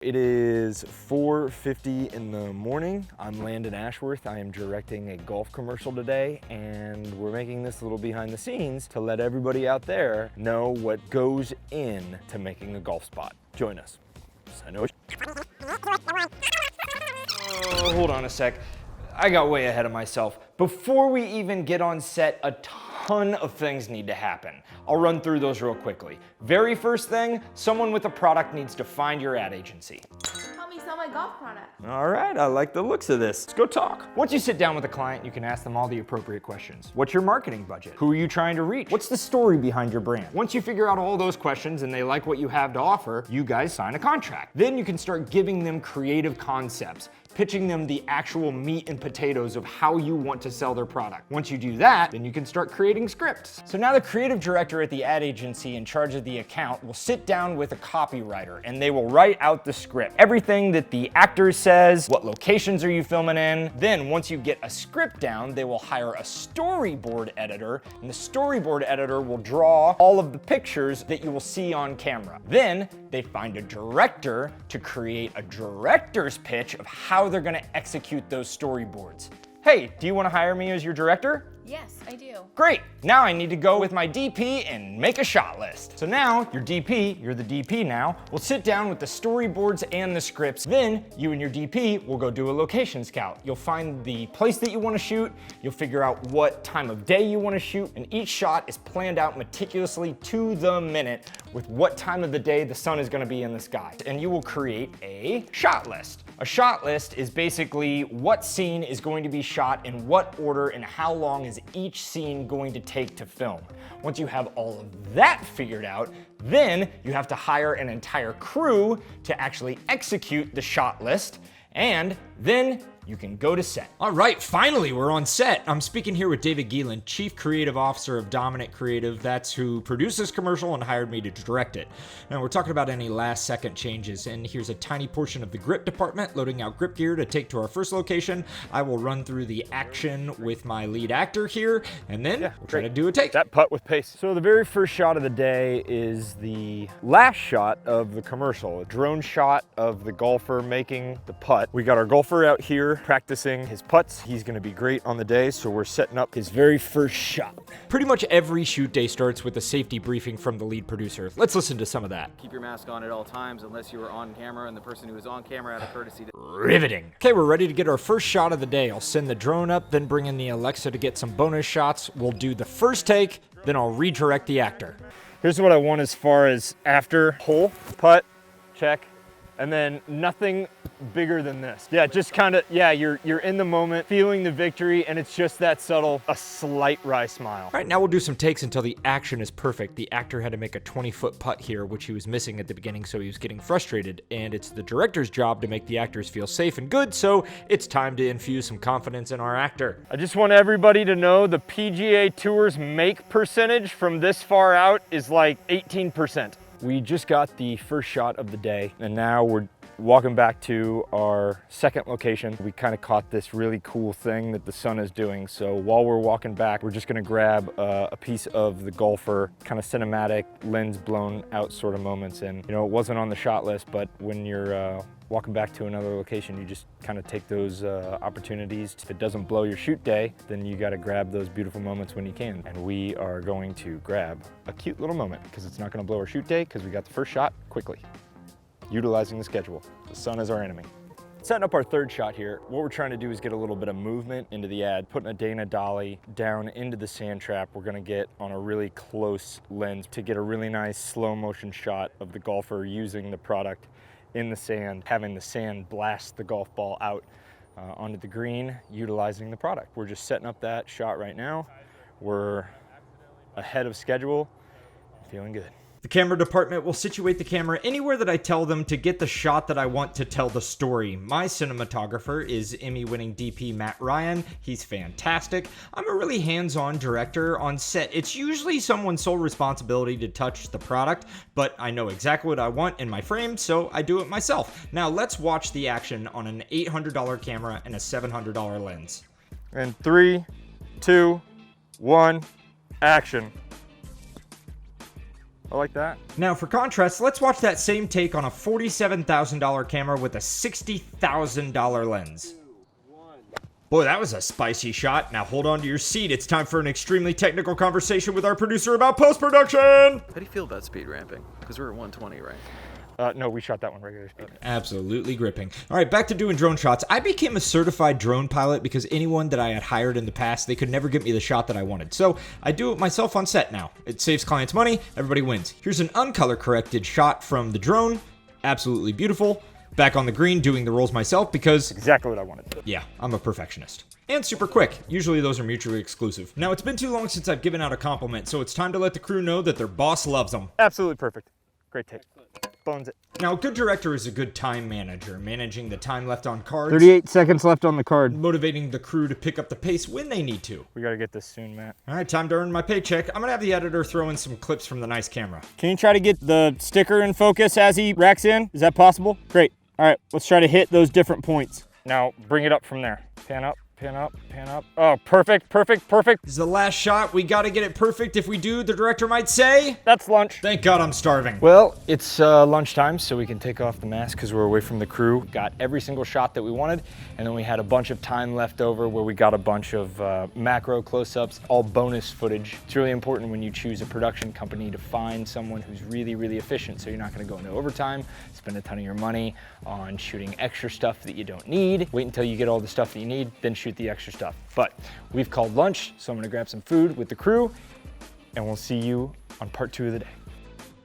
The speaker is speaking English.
It is 4:50 in the morning. I'm Landon Ashworth. I am directing a golf commercial today, and we're making this little behind the scenes to let everybody out there know what goes in to making a golf spot. Join us. Hold on a sec. I got way ahead of myself. Before we even get on set, a ton of things need to happen. I'll run through those real quickly. Very first thing, someone with a product needs to find your ad agency. Help me sell my golf product. All right, I like the looks of this. Let's go talk. Once you sit down with a client, you can ask them all the appropriate questions. What's your marketing budget? Who are you trying to reach? What's the story behind your brand? Once you figure out all those questions and they like what you have to offer, you guys sign a contract. Then you can start giving them creative concepts, pitching them the actual meat and potatoes of how you want to sell their product. Once you do that, then you can start creating scripts. So now the creative director at the ad agency in charge of the account will sit down with a copywriter and they will write out the script. Everything that the actor says, what locations are you filming in? Then once you get a script down, they will hire a storyboard editor, and the storyboard editor will draw all of the pictures that you will see on camera. Then they find a director to create a director's pitch of how they're gonna execute those storyboards. Hey, do you wanna hire me as your director? Yes, I do. Great, now I need to go with my DP and make a shot list. So now your DP, you're the DP now, will sit down with the storyboards and the scripts. Then you and your DP will go do a location scout. You'll find the place that you wanna shoot, you'll figure out what time of day you wanna shoot, and each shot is planned out meticulously to the minute with what time of the day the sun is gonna be in the sky. And you will create a shot list. A shot list is basically what scene is going to be shot in what order and how long is each scene going to take to film. Once you have all of that figured out, then you have to hire an entire crew to actually execute the shot list, and then you can go to set. All right, finally, we're on set. I'm speaking here with David Geelan, Chief Creative Officer of Dominant Creative. That's who produced this commercial and hired me to direct it. Now, we're talking about any last-second changes, and here's a tiny portion of the grip department loading out grip gear to take to our first location. I will run through the action with my lead actor here, and then we'll try to do a take. That putt with pace. So the very first shot of the day is the last shot of the commercial, a drone shot of the golfer making the putt. We got our golfer out here practicing his putts. He's gonna be great on the day, so we're setting up his very first shot. Pretty much every shoot day starts with a safety briefing from the lead producer. Let's listen to some of that. Keep your mask on at all times unless you were on camera and the person who was on camera had a courtesy to... Riveting. Okay, we're ready to get our first shot of the day. I'll send the drone up, then bring in the Alexa to get some bonus shots. We'll do the first take, then I'll redirect the actor. Here's what I want as far as after hole, putt, check, and then nothing bigger than this. Yeah, just kind of, yeah, you're in the moment, feeling the victory, and it's just that subtle, a slight wry smile. All right, now we'll do some takes until the action is perfect. The actor had to make a 20-foot putt here, which he was missing at the beginning, so he was getting frustrated, and it's the director's job to make the actors feel safe and good, so it's time to infuse some confidence in our actor. I just want everybody to know the PGA Tour's make percentage from this far out is like 18%. We just got the first shot of the day, and now we're walking back to our second location. We kind of caught this really cool thing that the sun is doing. So while we're walking back, we're just gonna grab a piece of the golfer, kind of cinematic, lens blown out sort of moments. And you know, it wasn't on the shot list, but when you're walking back to another location, you just kind of take those opportunities. If it doesn't blow your shoot day, then you got to grab those beautiful moments when you can. And we are going to grab a cute little moment because it's not going to blow our shoot day because we got the first shot quickly. Utilizing the schedule. The sun is our enemy. Setting up our third shot here, what we're trying to do is get a little bit of movement into the ad, putting a Dana dolly down into the sand trap. We're gonna get on a really close lens to get a really nice slow motion shot of the golfer using the product in the sand, having the sand blast the golf ball out onto the green, utilizing the product. We're just setting up that shot right now. We're ahead of schedule, feeling good. The camera department will situate the camera anywhere that I tell them to get the shot that I want to tell the story. My cinematographer is Emmy-winning DP Matt Ryan. He's fantastic. I'm a really hands-on director on set. It's usually someone's sole responsibility to touch the product, but I know exactly what I want in my frame, so I do it myself. Now let's watch the action on an $800 camera and a $700 lens. And 3, 2, 1, action. I like that. Now for contrast, let's watch that same take on a $47,000 camera with a $60,000 lens. Boy, that was a spicy shot. Now hold on to your seat. It's time for an extremely technical conversation with our producer about post-production. How do you feel about speed ramping? Because we're at 120, right? No, we shot that one regular speed. Absolutely gripping. All right, back to doing drone shots. I became a certified drone pilot because anyone that I had hired in the past, they could never get me the shot that I wanted. So I do it myself on set now. It saves clients money. Everybody wins. Here's an uncolor corrected shot from the drone. Absolutely beautiful. Back on the green, doing the rolls myself because exactly what I wanted. Yeah, I'm a perfectionist. And super quick. Usually those are mutually exclusive. Now, it's been too long since I've given out a compliment, so it's time to let the crew know that their boss loves them. Absolutely perfect. Great take. Bones it. Now, a good director is a good time manager, managing the time left on cards. 38 seconds left on the card. Motivating the crew to pick up the pace when they need to. We gotta get this soon, Matt. All right, time to earn my paycheck. I'm gonna have the editor throw in some clips from the nice camera. Can you try to get the sticker in focus as he racks in? Is that possible? Great. All right, let's try to hit those different points. Now, bring it up from there. Pan up, pan up, pan up. Oh, perfect, perfect, perfect. This is the last shot. We gotta get it perfect. If we do, the director might say, that's lunch. Thank God I'm starving. Well, it's lunchtime, so we can take off the mask because we're away from the crew. Got every single shot that we wanted, and then we had a bunch of time left over where we got a bunch of macro close-ups, all bonus footage. It's really important when you choose a production company to find someone who's really, really efficient, so you're not gonna go into overtime, spend a ton of your money on shooting extra stuff that you don't need. Wait until you get all the stuff that you need, then shoot the extra stuff. But we've called lunch, so I'm gonna grab some food with the crew, and we'll see you on part 2 of the day.